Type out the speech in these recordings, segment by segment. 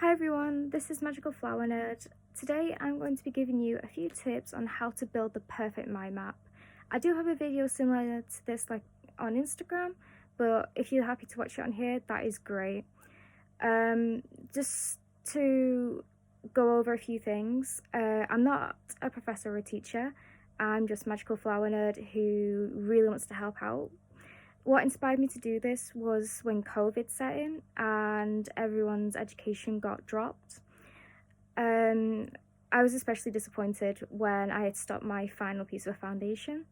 Hi everyone, this is Magical Flower Nerd. Today I'm going to be giving you a few tips on how to build the perfect mind map. I do have a video similar to this on Instagram, but if you're happy to watch it on here, that is great. Just to go over a few things, I'm not a professor or a teacher, I'm just Magical Flower Nerd who really wants to help out. What inspired me to do this was when COVID set in and everyone's education got dropped. I was especially disappointed when I had stopped my final piece of a foundation.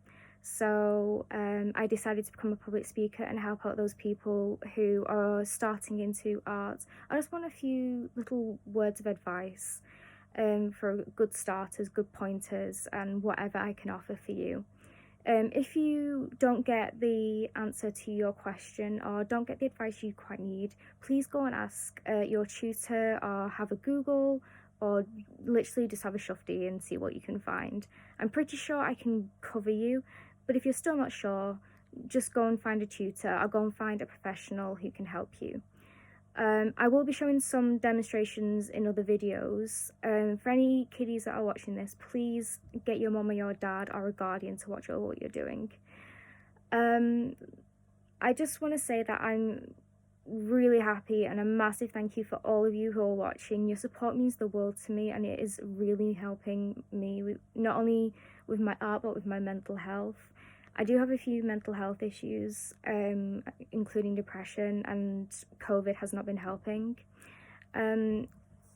So I decided to become a public speaker and help out those people who are starting into art. I just want a few little words of advice for good starters, good pointers, and whatever I can offer for you. If you don't get the answer to your question or don't get the advice you quite need, please go and ask your tutor or have a Google or literally just have a shufti and see what you can find. I'm pretty sure I can cover you, but if you're still not sure, just go and find a tutor or go and find a professional who can help you. I will be showing some demonstrations in other videos. For any kiddies that are watching this, please get your mum or your dad or a guardian to watch over what you're doing. I just want to say that I'm really happy and a massive thank you for all of you who are watching. Your support means the world to me and it is really helping me with, not only with my art but with my mental health. I do have a few mental health issues, including depression, and COVID has not been helping.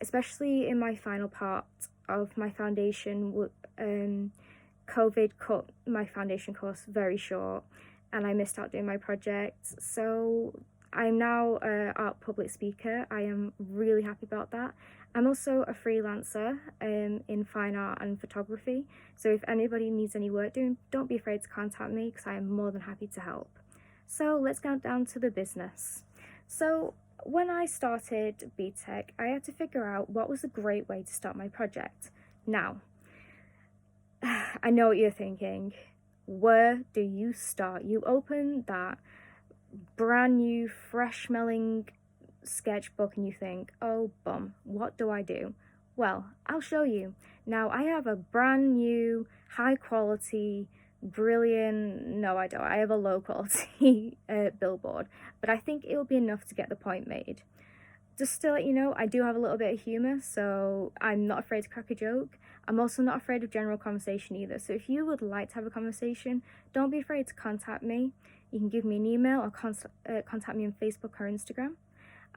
Especially in my final part of my foundation, COVID cut my foundation course very short and I missed out doing my project. So I'm now an art public speaker. I am really happy about that. I'm also a freelancer in fine art and photography, so if anybody needs any work doing, don't be afraid to contact me because I am more than happy to help. So let's get down to the business. So when I started BTEC, I had to figure out what was a great way to start my project. Now, I know what you're thinking. Where do you start? You open that brand new, fresh smelling sketchbook and you think, oh bum, what do I do? Well, I'll show you. Now I have a brand new, high quality, brilliant, no I don't, I have a low quality billboard, but I think it'll be enough to get the point made. Just to let you know, I do have a little bit of humour, so I'm not afraid to crack a joke. I'm also not afraid of general conversation either, so if you would like to have a conversation, don't be afraid to contact me. You can give me an email or contact me on Facebook or Instagram.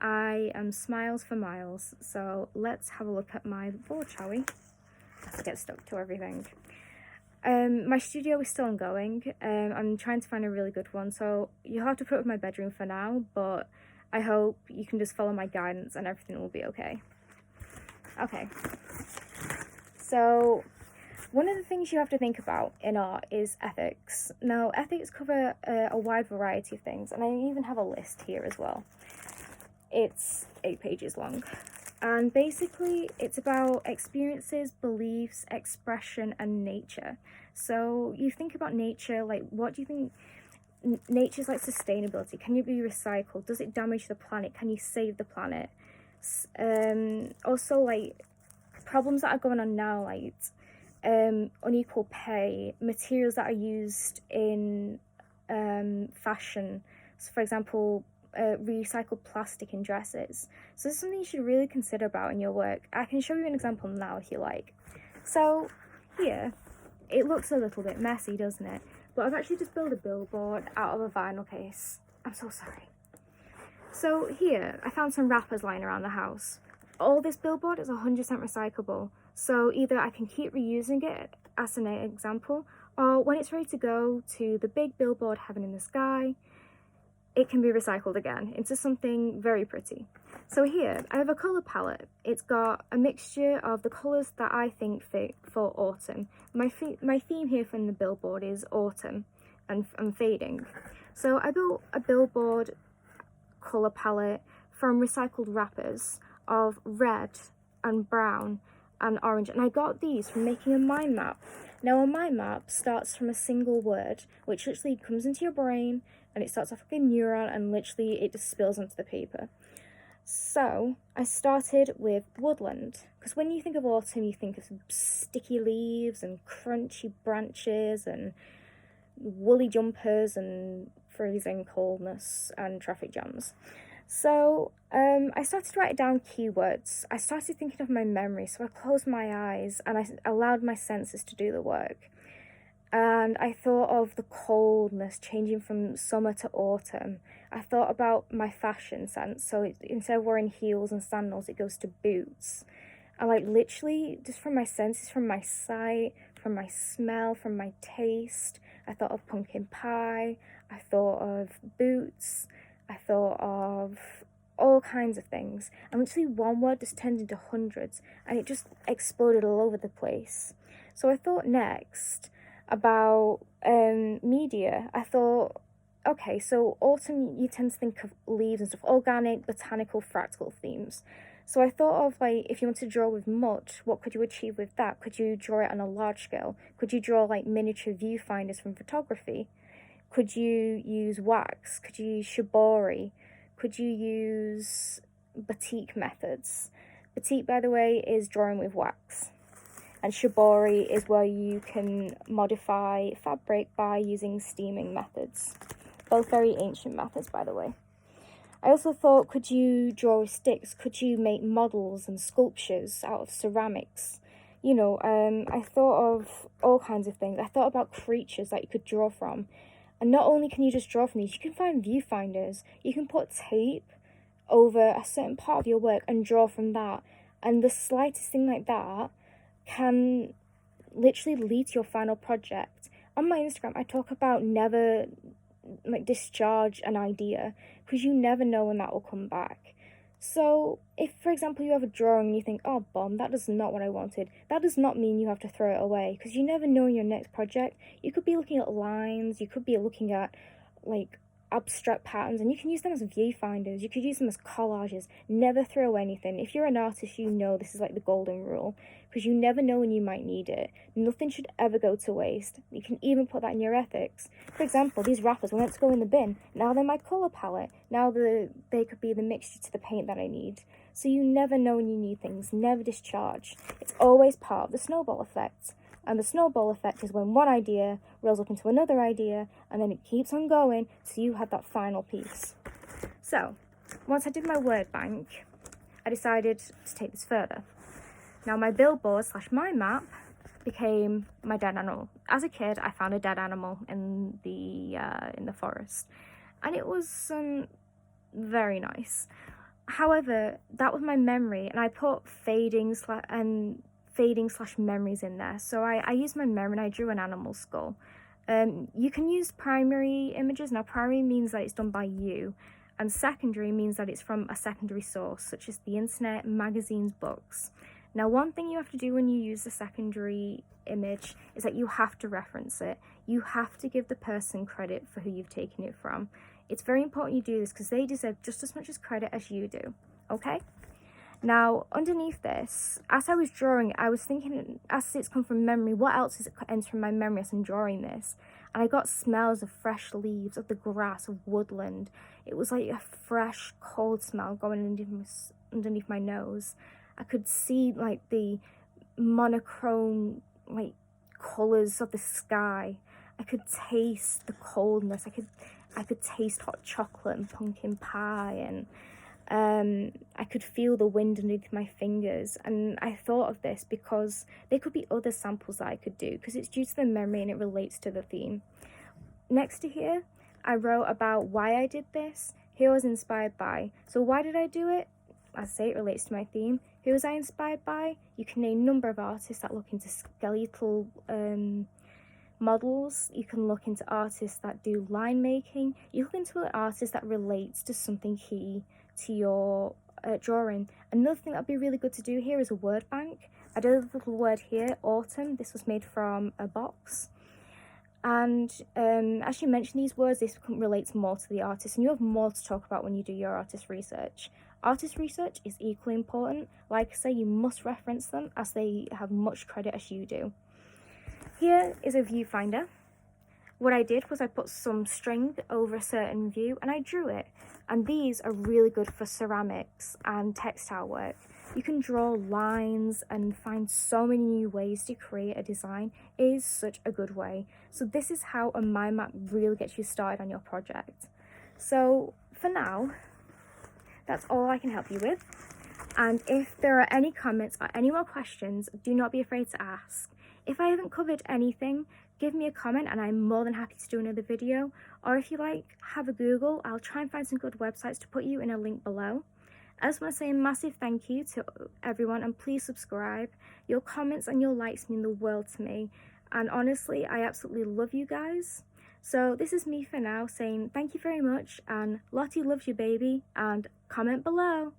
I am Smiles for Miles, so let's have a look at my board, shall we? Let's get stuck to everything. My studio is still ongoing. I'm trying to find a really good one, so you'll have to put it with my bedroom for now, but I hope you can just follow my guidance and everything will be okay. Okay, so one of the things you have to think about in art is ethics. Now, ethics cover a wide variety of things, and I even have a list here as well. It's 8 pages long, and basically it's about experiences, beliefs, expression, and nature. So you think about nature, like what do you think nature's like? Sustainability, can it be recycled? Does it damage the planet? Can you save the planet? Also, like problems that are going on now, like unequal pay, materials that are used in fashion, so for example recycled plastic in dresses. So this is something you should really consider about in your work. I can show you an example now if you like. So here, it looks a little bit messy, doesn't it? But I've actually just built a billboard out of a vinyl case. I'm so sorry. So here, I found some wrappers lying around the house. All this billboard is 100% recyclable. So either I can keep reusing it as an example, or when it's ready to go to the big billboard Heaven in the Sky, it can be recycled again into something very pretty. So here, I have a colour palette. It's got a mixture of the colours that I think fit for autumn. My theme here from the billboard is autumn and fading. So I built a billboard colour palette from recycled wrappers of red and brown and orange, and I got these from making a mind map. Now a mind map starts from a single word, which literally comes into your brain and it starts off like a neuron and literally it just spills onto the paper. So I started with woodland, because when you think of autumn, you think of sticky leaves and crunchy branches and woolly jumpers and freezing coldness and traffic jams. So I started writing down keywords. I started thinking of my memory, so I closed my eyes and I allowed my senses to do the work. And I thought of the coldness changing from summer to autumn. I thought about my fashion sense. So instead of wearing heels and sandals, it goes to boots. And like literally, just from my senses, from my sight, from my smell, from my taste, I thought of pumpkin pie. I thought of boots. I thought of all kinds of things. And literally one word just turned into hundreds, and it just exploded all over the place. So I thought next about media. I thought, okay, so autumn, you tend to think of leaves and stuff, organic, botanical, fractal themes. So I thought of like, if you want to draw with mulch, what could you achieve with that? Could you draw it on a large scale? Could you draw like miniature viewfinders from photography? Could you use wax? Could you use shibori? Could you use batik methods? Batik, by the way, is drawing with wax. And shibori is where you can modify fabric by using steaming methods. Both very ancient methods, by the way. I also thought, could you draw with sticks? Could you make models and sculptures out of ceramics? You know, I thought of all kinds of things. I thought about creatures that you could draw from. And not only can you just draw from these, you can find viewfinders. You can put tape over a certain part of your work and draw from that. And the slightest thing like that can literally lead to your final project. On my Instagram, I talk about never like discharge an idea, because you never know when that will come back. So if, for example, you have a drawing and you think, oh, bomb, that is not what I wanted, that does not mean you have to throw it away, because you never know in your next project. You could be looking at lines, you could be looking at like abstract patterns, and you can use them as viewfinders, you could use them as collages. Never throw away anything. If you're an artist, you know this is like the golden rule, because you never know when you might need it. Nothing should ever go to waste. You can even put that in your ethics. For example, these wrappers were meant to go in the bin. Now they're my colour palette. Now they could be the mixture to the paint that I need. So you never know when you need things. Never discharge. It's always part of the snowball effect. And the snowball effect is when one idea rolls up into another idea, and then it keeps on going, so you have that final piece. So, once I did my word bank, I decided to take this further. Now, my billboard / my map became my dead animal. As a kid, I found a dead animal in the forest, and it was very nice. However, that was my memory, and I put fading / memories in there. So I used my memory and I drew an animal skull. You can use primary images. Now, primary means that it's done by you, and secondary means that it's from a secondary source, such as the internet, magazines, books. Now, one thing you have to do when you use the secondary image is that you have to reference it. You have to give the person credit for who you've taken it from. It's very important you do this, because they deserve just as much as credit as you do, okay? Now, underneath this, as I was drawing, I was thinking, as it's come from memory, what else is it entering my memory as I'm drawing this? And I got smells of fresh leaves, of the grass, of woodland. It was like a fresh, cold smell going underneath my nose. I could see like the monochrome like colours of the sky. I could taste the coldness. I could taste hot chocolate and pumpkin pie, and I could feel the wind underneath my fingers. And I thought of this because there could be other samples that I could do, because it's due to the memory and it relates to the theme. Next to here, I wrote about why I did this, who I was inspired by. So why did I do it? As I say, it relates to my theme. Who was I inspired by? You can name a number of artists that look into skeletal models. You can look into artists that do line making. You look into an artist that relates to something key to your drawing. Another thing that would be really good to do here is a word bank. I did a little word here, autumn. This was made from a box. And as you mention these words, this relates more to the artist, and you have more to talk about when you do your artist research. Artist research is equally important. Like I say, you must reference them, as they have much credit as you do. Here is a viewfinder. What I did was I put some string over a certain view and I drew it. and these are really good for ceramics and textile work. You can draw lines and find so many new ways to create a design. It is such a good way. So this is how a mind map really gets you started on your project. So for now, that's all I can help you with. And if there are any comments or any more questions, do not be afraid to ask. If I haven't covered anything, give me a comment and I'm more than happy to do another video. Or if you like, have a Google. I'll try and find some good websites to put you in a link below. I just want to say a massive thank you to everyone, and please subscribe. Your comments and your likes mean the world to me. And honestly, I absolutely love you guys. So this is me for now saying thank you very much, and Lottie loves you, baby, and comment below.